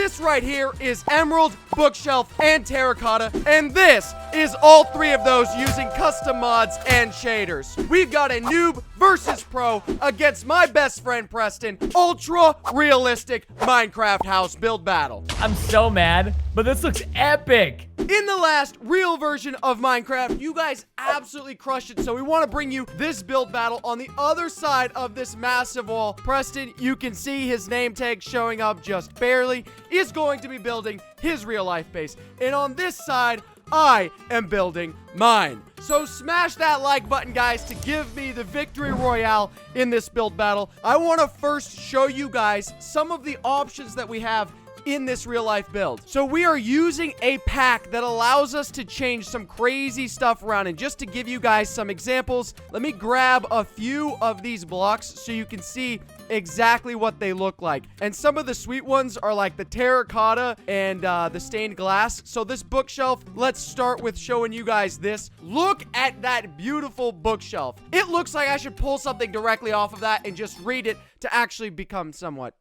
This right here is emerald, bookshelf, and terracotta. And this is all three of those using custom mods and shaders. We've got a noob versus pro against my best friend Preston. Ultra realistic Minecraft house build battle. I'm so mad, but this looks epic. In the last real version of Minecraft, you guys absolutely crushed it, so we want to bring you this build battle on the other side of this massive wall. Preston, you can see his name tag showing up just barely, is going to be building his real life base. And on this side, I am building mine. So smash that like button, guys, to give me the victory royale in this build battle. I want to first show you guys some of the options that we have in this real life build. So we are using a pack that allows us to change some crazy stuff around. And just to give you guys some examples, let me grab a few of these blocks so you can see exactly what they look like. And some of the sweet ones are like the terracotta and the stained glass. So this bookshelf, let's start with showing you guys this. Look at that beautiful bookshelf. It looks like I should pull something directly off of that and just read it to actually become somewhat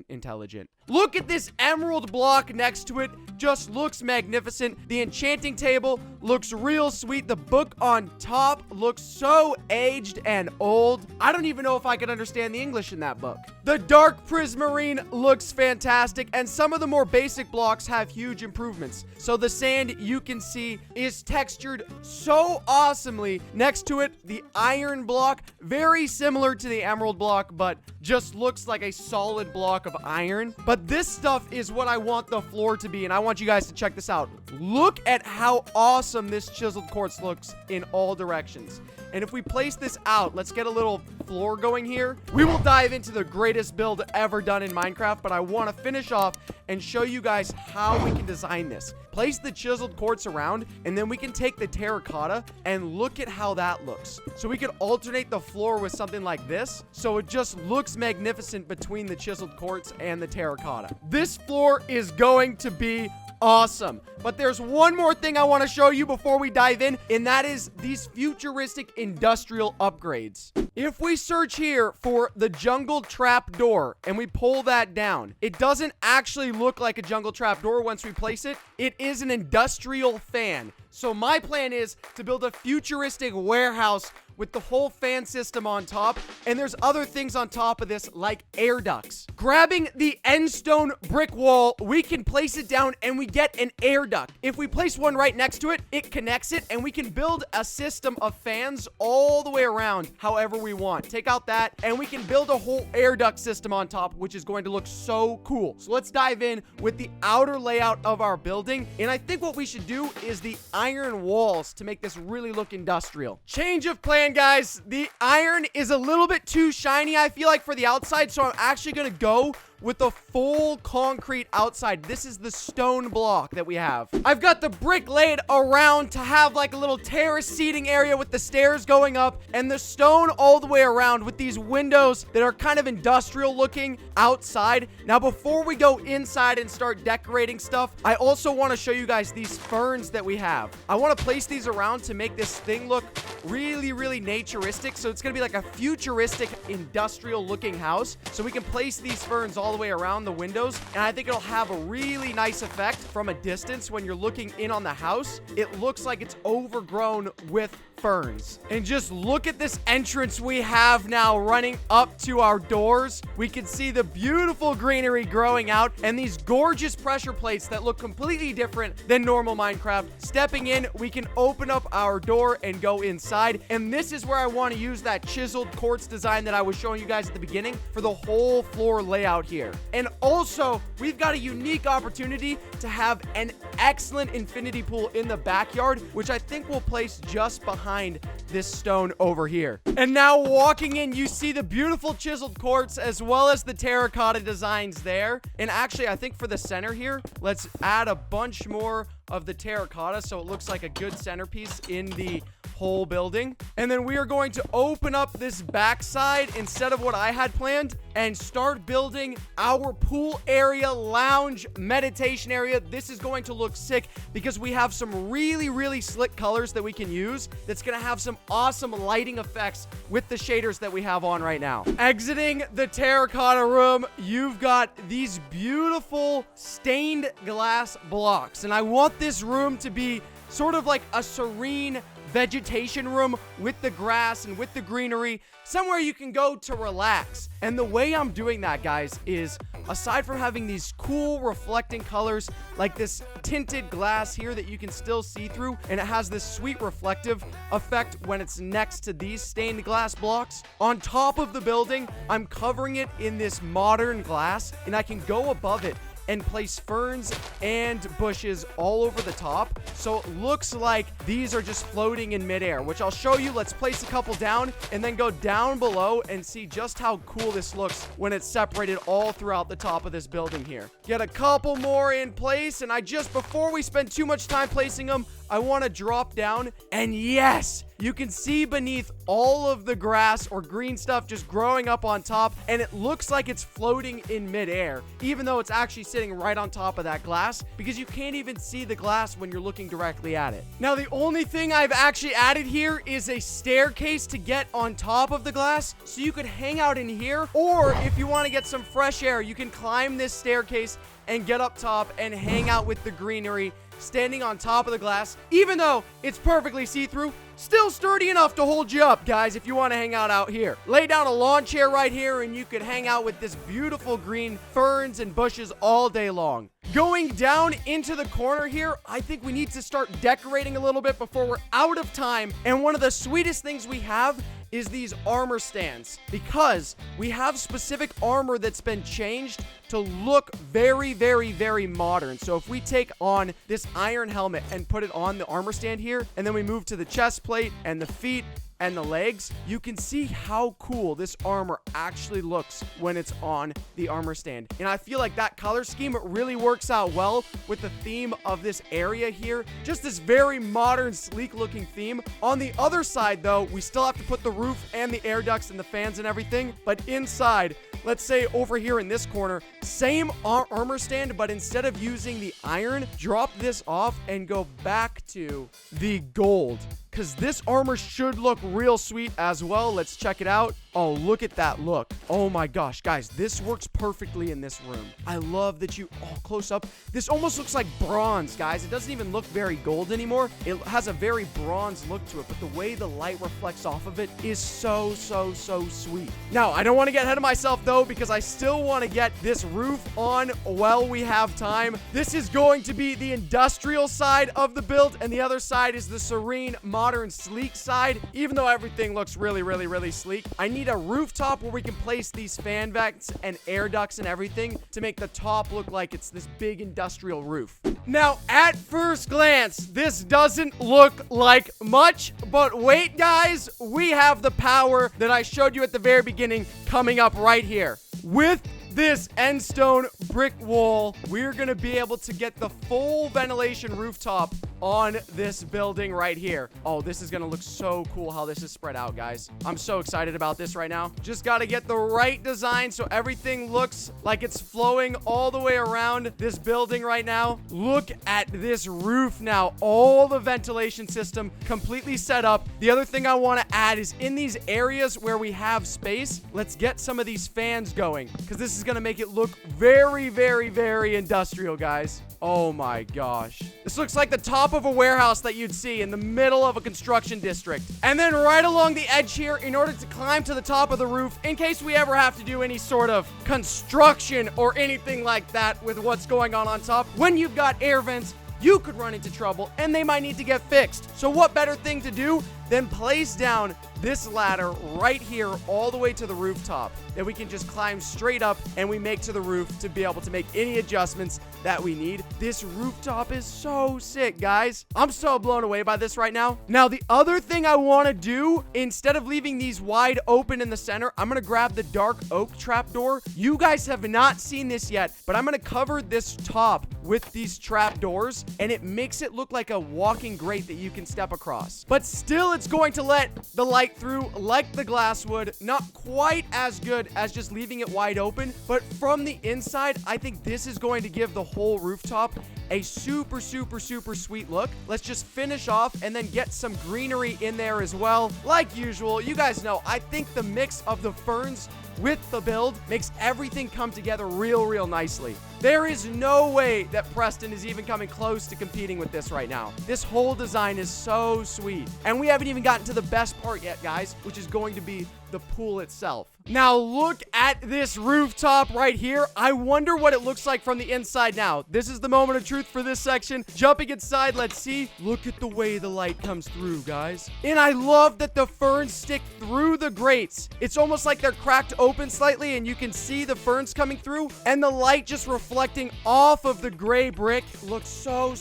intelligent. Look at this emerald block next to it. Just looks magnificent. The enchanting table looks real sweet. The book on top looks so aged and old. I don't even know if I can understand the English in that book. The dark prismarine looks fantastic, and some of the more basic blocks have huge improvements. So the sand, you can see, is textured so awesomely. Next to it, the iron block, very similar to the emerald block, but just looks like a solid block of iron. But this stuff is what I want the floor to be, and I want you guys to check this out. Look at how awesome this chiseled quartz looks in all directions. And if we place this out, let's get a little floor going here. We will dive into the greatest build ever done in Minecraft, but I want to finish off and show you guys how we can design this. Place the chiseled quartz around, and then we can take the terracotta and look at how that looks. So we could alternate the floor with something like this, so it just looks magnificent between the chiseled quartz and the terracotta. This floor is going to be awesome. But there's one more thing I want to show you before we dive in, and that is these futuristic industrial upgrades. If we search here for the jungle trap door and we pull that down, it doesn't actually look like a jungle trap door once we place it. It is an industrial fan. So my plan is to build a futuristic warehouse with the whole fan system on top, and there's other things on top of this like air ducts. Grabbing the end stone brick wall, we can place it down and we get an air duct. If we place one right next to it, it connects it, and we can build a system of fans all the way around however we want. Take out that, and we can build a whole air duct system on top, which is going to look so cool. So let's dive in with the outer layout of our building, and I think what we should do is the iron walls to make this really look industrial. Change of plan, guys. The iron is a little bit too shiny, I feel like, for the outside, so I'm actually gonna go with the full concrete outside. This is the stone block that we have. I've got the brick laid around to have like a little terrace seating area with the stairs going up, and the stone all the way around with these windows that are kind of industrial looking outside. Now, before we go inside and start decorating stuff, I also want to show you guys these ferns that we have. I want to place these around to make this thing look really, really naturistic. So it's going to be like a futuristic industrial looking house. So we can place these ferns all the way around the windows, and I think it'll have a really nice effect from a distance. When you're looking in on the house, it looks like it's overgrown with ferns. And just look at this entrance we have now running up to our doors. We can see the beautiful greenery growing out and these gorgeous pressure plates that look completely different than normal Minecraft. Stepping in, we can open up our door and go inside, and this is where I want to use that chiseled quartz design that I was showing you guys at the beginning for the whole floor layout here. And also, we've got a unique opportunity to have an excellent infinity pool in the backyard, which I think we'll place just behind this stone over here. And now walking in, you see the beautiful chiseled quartz as well as the terracotta designs there. And actually, I think for the center here, let's add a bunch more of the terracotta so it looks like a good centerpiece in the whole building. And then we are going to open up this backside instead of what I had planned and start building our pool area, lounge, meditation area. This is going to look sick because we have some really, really slick colors that we can use that's going to have some awesome lighting effects with the shaders that we have on right now. Exiting the terracotta room, you've got these beautiful stained glass blocks. And I want this room to be sort of like a serene vegetation room with the grass and with the greenery, somewhere you can go to relax. And the way I'm doing that, guys, is aside from having these cool reflecting colors like this tinted glass here that you can still see through, and it has this sweet reflective effect when it's next to these stained glass blocks, on top of the building, I'm covering it in this modern glass, and I can go above it and place ferns and bushes all over the top, so it looks like these are just floating in midair, which I'll show you. Let's place a couple down and then go down below and see just how cool this looks when it's separated all throughout the top of this building here. Get a couple more in place, and before we spend too much time placing them, I want to drop down, and yes, you can see beneath all of the grass or green stuff just growing up on top, and it looks like it's floating in midair, even though it's actually sitting right on top of that glass, because you can't even see the glass when you're looking directly at it. Now, the only thing I've actually added here is a staircase to get on top of the glass, so you could hang out in here, or if you want to get some fresh air, you can climb this staircase and get up top and hang out with the greenery, standing on top of the glass. Even though it's perfectly see-through, still sturdy enough to hold you up, guys, if you want to hang out here. Lay down a lawn chair right here, and you could hang out with this beautiful green ferns and bushes all day long. Going down into the corner here, I think we need to start decorating a little bit before we're out of time. And one of the sweetest things we have is these armor stands, because we have specific armor that's been changed to look very, very, very modern. So if we take on this iron helmet and put it on the armor stand here, and then we move to the chest plate and the feet and the legs, you can see how cool this armor actually looks when it's on the armor stand. And I feel like that color scheme really works out well with the theme of this area here. Just this very modern, sleek looking theme. On the other side, though, we still have to put the roof and the air ducts and the fans and everything. But inside, let's say over here in this corner, same armor stand, but instead of using the iron, drop this off and go back to the gold, because this armor should look real sweet as well. Let's check it out. Oh, look at that look. Oh my gosh, guys, this works perfectly in this room. I love that close up. This almost looks like bronze, guys. It doesn't even look very gold anymore. It has a very bronze look to it, but the way the light reflects off of it is so, so, so sweet. Now, I don't want to get ahead of myself though, because I still want to get this roof on while we have time. This is going to be the industrial side of the build, and the other side is the serene, modern, sleek side. Even though everything looks really, really, really sleek, I need a rooftop where we can place these fan vents and air ducts and everything to make the top look like it's this big industrial roof. Now, at first glance, this doesn't look like much, but wait, guys, we have the power that I showed you at the very beginning coming up right here. With this end stone brick wall, we're gonna be able to get the full ventilation rooftop on this building right here. Oh, this is gonna look so cool how this is spread out, guys. I'm so excited about this right now. Just gotta get the right design so everything looks like it's flowing all the way around this building right now. Look at this roof now. All the ventilation system completely set up. The other thing I want to add is in these areas where we have space, let's get some of these fans going, because this is gonna make it look very, very, very industrial, guys. Oh my gosh. This looks like the top of a warehouse that you'd see in the middle of a construction district. And then right along the edge here, in order to climb to the top of the roof, in case we ever have to do any sort of construction or anything like that with what's going on top, when you've got air vents, you could run into trouble and they might need to get fixed. So what better thing to do than place down this ladder right here all the way to the rooftop that we can just climb straight up and we make to the roof to be able to make any adjustments that we need. This rooftop is so sick, guys. I'm so blown away by this right now. Now, the other thing I want to do, instead of leaving these wide open in the center, I'm going to grab the dark oak trapdoor. You guys have not seen this yet, but I'm going to cover this top with these trapdoors, and it makes it look like a walking grate that you can step across. But still, it's it's going to let the light through like the glass would. Not quite as good as just leaving it wide open, but from the inside, I think this is going to give the whole rooftop a super sweet look. Let's just finish off and then get some greenery in there as well. Like usual, you guys know, I think the mix of the ferns with the build makes everything come together real nicely. There is no way that Preston is even coming close to competing with this right now. This whole design is so sweet. And we haven't even gotten to the best part yet, guys, which is going to be the pool itself. Now look at this rooftop right here. I wonder what it looks like from the inside now. This is the moment of truth for this section. Jumping inside, let's see. Look at the way the light comes through, guys. And I love that the ferns stick through the grates. It's almost like they're cracked open slightly and you can see the ferns coming through and the light just reflecting off of the gray brick. Looks so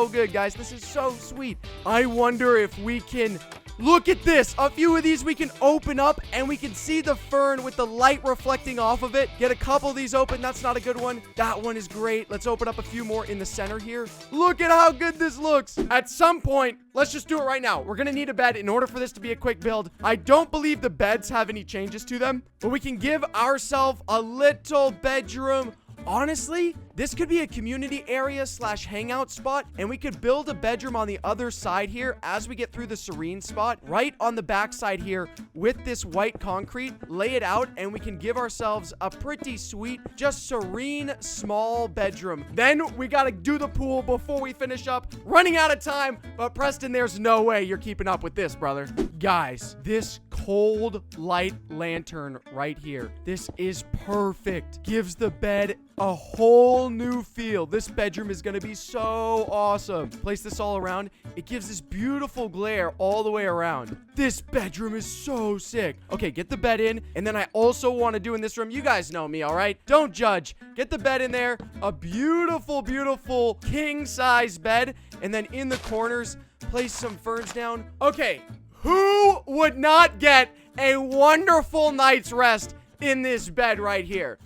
good, guys. This is so sweet. I wonder if we can... Look at this. A few of these we can open up and we can see the fern with the light reflecting off of it. Get a couple of these open. That's not a good one. That one is great. Let's open up a few more in the center here. Look at how good this looks. At some point, let's just do it right now. We're going to need a bed in order for this to be a quick build. I don't believe the beds have any changes to them, but we can give ourselves a little bedroom. Honestly, this could be a community area / hangout spot, and we could build a bedroom on the other side here as we get through the serene spot, right on the back side here with this white concrete, lay it out, and we can give ourselves a pretty sweet, just serene, small bedroom. Then we gotta do the pool before we finish up. Running out of time, but Preston, there's no way you're keeping up with this, brother. Guys, this cold light lantern right here, this is perfect. Gives the bed a whole new feel. This bedroom is gonna be so awesome. Place this all around. It gives this beautiful glare all the way around. This bedroom is so sick. Okay, get the bed in, and then I also want to do in this room, you guys know me, all right? Don't judge. Get the bed in there. A beautiful king size bed, and then in the corners, place some ferns down. Okay, who would not get a wonderful night's rest in this bed right here?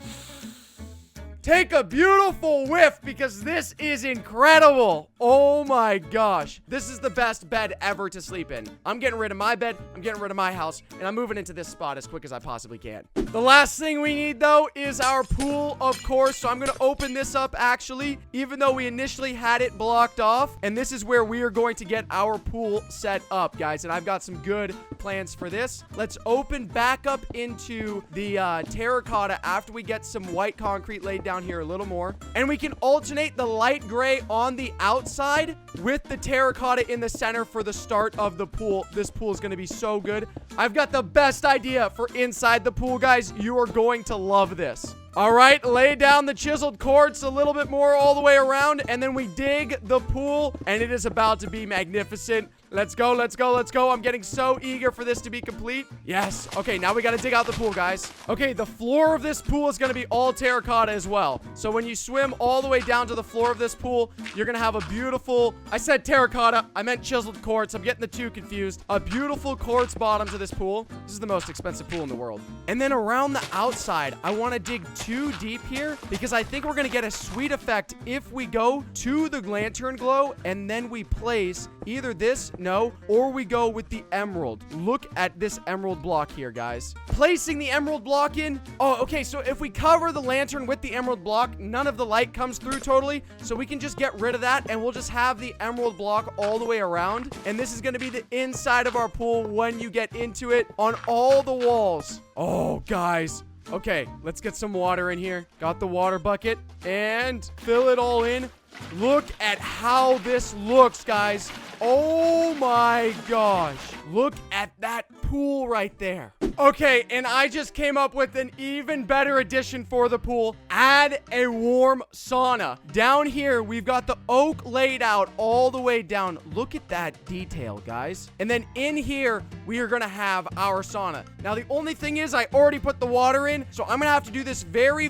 Take a beautiful whiff because this is incredible. Oh my gosh. This is the best bed ever to sleep in. I'm getting rid of my bed. I'm getting rid of my house. And I'm moving into this spot as quick as I possibly can. The last thing we need, though, is our pool, of course. So I'm going to open this up, actually, even though we initially had it blocked off. And this is where we are going to get our pool set up, guys. And I've got some good plans for this. Let's open back up into the terracotta after we get some white concrete laid down here a little more, and we can alternate the light gray on the outside with the terracotta in the center for the start of the pool. This pool is going to be so good. I've got the best idea for inside the pool, guys. You are going to love this. All right, lay down the chiseled quartz a little bit more all the way around, and then we dig the pool, and it is about to be magnificent. Let's go. I'm getting so eager for this to be complete. Yes. Okay, now we got to dig out the pool, guys. Okay, the floor of this pool is going to be all terracotta as well. So when you swim all the way down to the floor of this pool, you're going to have a beautiful... I said terracotta. I meant chiseled quartz. I'm getting the two confused. A beautiful quartz bottom to this pool. This is the most expensive pool in the world. And then around the outside, I want to dig too deep here because I think we're going to get a sweet effect if we go to the lantern glow and then we place either this... No, or we go with the emerald. Look at this emerald block here, guys. Placing the emerald block in. Oh, okay, so if we cover the lantern with the emerald block, none of the light comes through totally. So we can just get rid of that, and we'll just have the emerald block all the way around. And this is going to be the inside of our pool when you get into it on all the walls. Oh, guys. Okay, let's get some water in here. Got the water bucket, and fill it all in. Look at how this looks, guys. Oh my gosh. Look at that pool right there. Okay, and I just came up with an even better addition for the pool. Add a warm sauna. Down here, we've got the oak laid out all the way down. Look at that detail, guys. And then in here, we are going to have our sauna. Now, the only thing is I already put the water in, so I'm going to have to do this very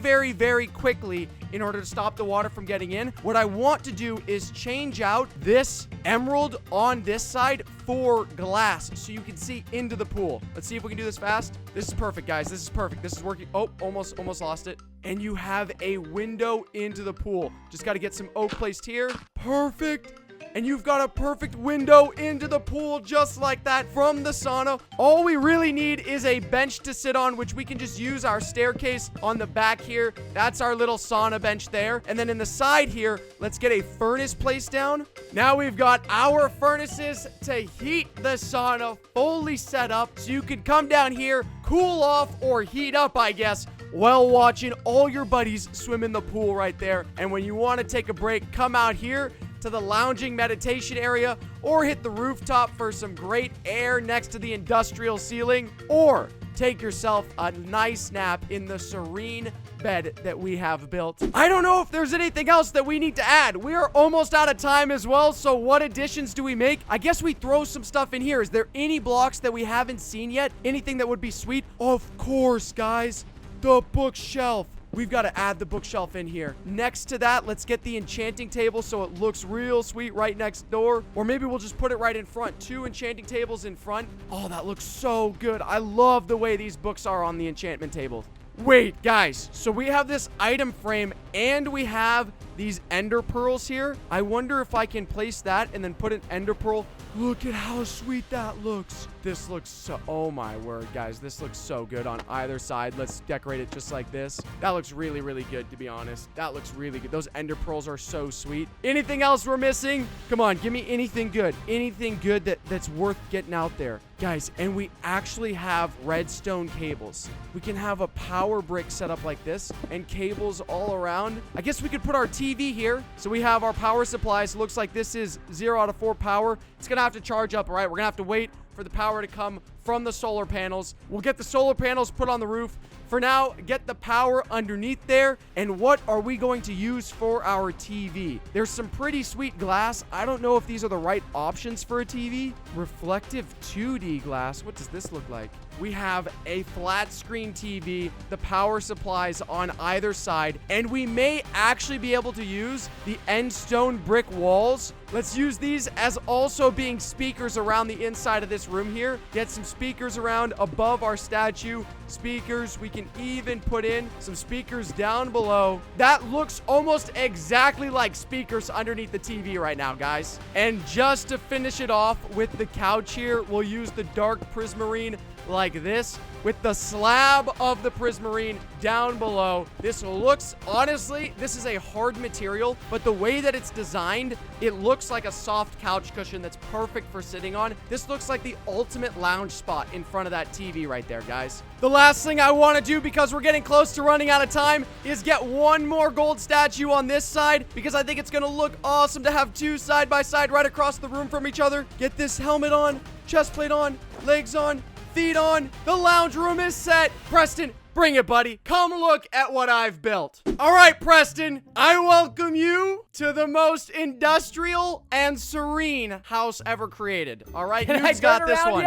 quickly in order to stop the water from getting in. What I want to do is change out this emerald on this side for glass so you can see into the pool. Let's see if we can do this fast. This is perfect, guys. This is perfect. This is working. Oh, almost lost it. And you have a window into the pool. Just got to get some oak placed here. Perfect. and you've got a perfect window into the pool just like that from the sauna. All we really need is a bench to sit on, which we can just use our staircase on the back here. That's our little sauna bench there. And then in the side here, let's get a furnace placed down. Now we've got our furnaces to heat the sauna fully set up, so you can come down here, cool off, or heat up, I guess, while watching all your buddies swim in the pool right there. And when you want to take a break, come out here to the lounging meditation area, or hit the rooftop for some great air next to the industrial ceiling, or take yourself a nice nap in the serene bed that we have built. I don't know if there's anything else that we need to add. We are almost out of time as well, so what additions do we make? I guess we throw some stuff in here. Is there any blocks that we haven't seen yet? Anything that would be sweet? Of course, guys, the bookshelf. We've got to add the bookshelf in here. Next to that, let's get the enchanting table so it looks real sweet right next door. Or maybe we'll just put it right in front. 2 enchanting tables in front. Oh, that looks so good. I love the way these books are on the enchantment table. Wait, guys. So we have this item frame and we have these ender pearls here. I wonder if I can place that and then put an ender pearl. Look at how sweet that looks. This looks so... Oh, my word, guys. This looks so good on either side. Let's decorate it just like this. That looks really, really good, to be honest. That looks really good. Those ender pearls are so sweet. Anything else we're missing? Come on, give me anything good. Anything good that's worth getting out there. Guys, and we actually have redstone cables. We can have a power brick set up like this and cables all around. I guess we could put our TV here. So we have our power supplies. Looks like this is 0 out of 4 power. It's gonna have to charge up, all right? We're gonna have to wait for the power to come from the solar panels. We'll get the solar panels put on the roof. For now, get the power underneath there. And what are we going to use for our TV? There's some pretty sweet glass. I don't know if these are the right options for a TV. Reflective 2D glass. What does this look like? We have a flat screen TV, the power supplies on either side, and we may actually be able to use the end stone brick walls. Let's use these as also being speakers around the inside of this room here. Get some speakers around above our statue. Speakers. We can even put in some speakers down below. That looks almost exactly like speakers underneath the TV right now, guys. And just to finish it off with the couch here, we'll use the dark prismarine like this with the slab of the prismarine down below. This looks, honestly, this is a hard material, but the way that it's designed, it looks like a soft couch cushion that's perfect for sitting on. This looks like the ultimate lounge spot in front of that TV right there, guys. The last thing I want to do, because we're getting close to running out of time, is get one more gold statue on this side, because I think it's going to look awesome to have 2 side by side right across the room from each other. Get this helmet on, chest plate on, legs on, feet on. The lounge room is set. Preston, bring it, buddy. Come look at what I've built. All right, Preston, I welcome you to the most industrial and serene house ever created. All right, Noob's got this one.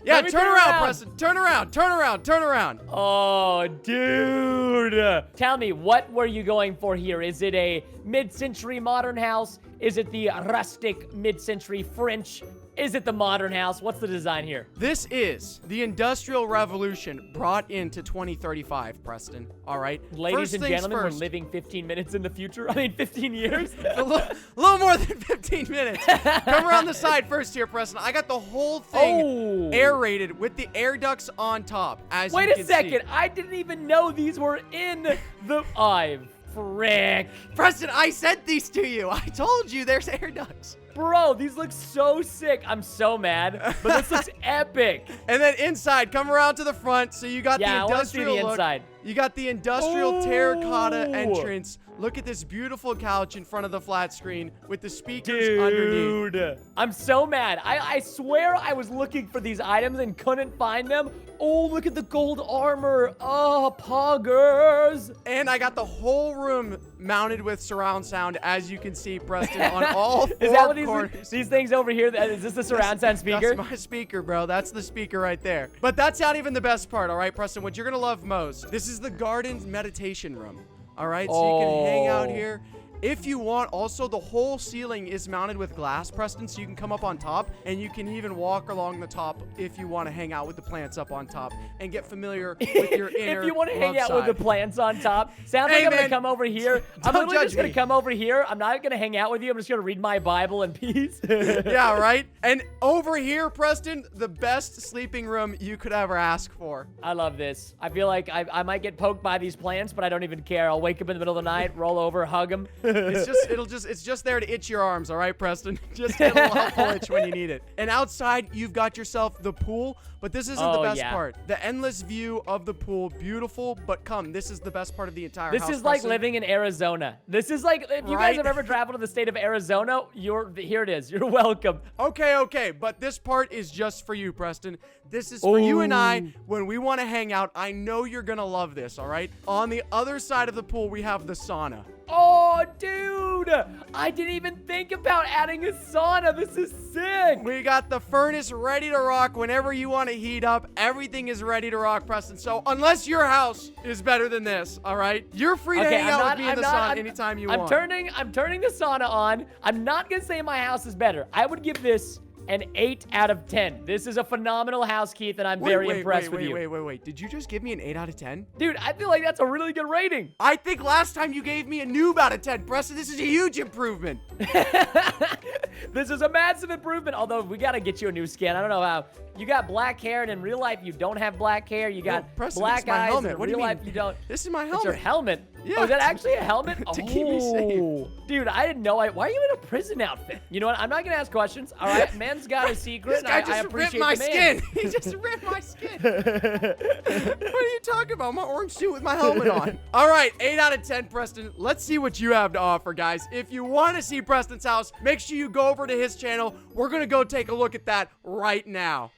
Yeah, turn around, Preston. Turn around, turn around, turn around. Oh, dude. Tell me, what were you going for here? Is it a mid-century modern house? Is it the rustic mid-century French? Is it the modern house? What's the design here? This is the Industrial Revolution brought into 2035, Preston. All right? Ladies and gentlemen, we're living 15 minutes in the future. I mean, 15 years. a little more than 15 minutes. Come around the side first here, Preston. I got the whole thing aerated with the air ducts on top, as you can see. Wait a second. I didn't even know these were in the... Frick. Preston, I sent these to you. I told you there's air ducts. Bro, these look so sick. I'm so mad, but this looks epic. And then inside, come around to the front. So you got the industrial I want to see the inside. You got the industrial terracotta entrance. Look at this beautiful couch in front of the flat screen with the speakers underneath. Dude, I'm so mad. I swear I was looking for these items and couldn't find them. Oh, look at the gold armor. Oh, poggers. And I got the whole room mounted with surround sound, as you can see, Preston, on all 4 Is that what corners. these things over here? Is this the surround sound speaker? That's my speaker, bro. That's the speaker right there. But that's not even the best part, all right, Preston? What you're going to love most, this is the garden meditation room. All right, so you can hang out here If you want, also, the whole ceiling is mounted with glass, Preston, so you can come up on top, and you can even walk along the top if you want to hang out with the plants up on top and get familiar with your inner If you want to hang love out with the side. plants on top, sounds Hey, like I'm man, gonna come over here. I'm don't literally judge just gonna me. come over here. I'm not gonna hang out with you. I'm just gonna read my Bible in peace. Yeah, right? And over here, Preston, the best sleeping room you could ever ask for. I love this. I feel like I might get poked by these plants, but I don't even care. I'll wake up in the middle of the night, roll over, hug them. It's just there to itch your arms, all right, Preston? Just get a little helpful itch when you need it. And outside, you've got yourself the pool, but this isn't the Oh, best yeah. part. The endless view of the pool, beautiful, but this is the best part of the entire house. This is like Preston. living in Arizona. This is like, if you Right? guys have ever traveled to the state of Arizona, here it is. You're welcome. Okay, but this part is just for you, Preston. This is for you and I Ooh. when we want to hang out. I know you're gonna love this, all right? On the other side of the pool, we have the sauna. Oh, dude! I didn't even think about adding a sauna. This is sick. We got the furnace ready to rock whenever you want to heat up. Everything is ready to rock, Preston. So unless your house is better than this, all right? You're free to Okay, hang out with me in the sauna anytime you want. I'm turning the sauna on. I'm not gonna say my house is better. I would give this an 8 out of 10. This is a phenomenal house, Keith, and I'm very impressed with you. Wait. Did you just give me an 8 out of 10? Dude, I feel like that's a really good rating. I think last time you gave me a noob out of 10, Preston. This is a huge improvement. This is a massive improvement, although we gotta get you a new skin. I don't know how. You got black hair, and in real life, you don't have black hair. You got Preston, black this is my eyes, helmet. and What in do you real mean? life, you don't. This is my It's helmet. your helmet? Yeah. Oh, is that actually a helmet? To keep me safe. Oh. Dude, I didn't know. Why are you in a prison outfit? You know what? I'm not gonna ask questions. All right, man's got a secret. This guy and I just ripped appreciate my the man. skin. He just ripped my skin. What are you talking about? My orange suit with my helmet on. All right, 8 out of 10, Preston. Let's see what you have to offer, guys. If you want to see Preston's house, make sure you go over to his channel. We're going to go take a look at that right now.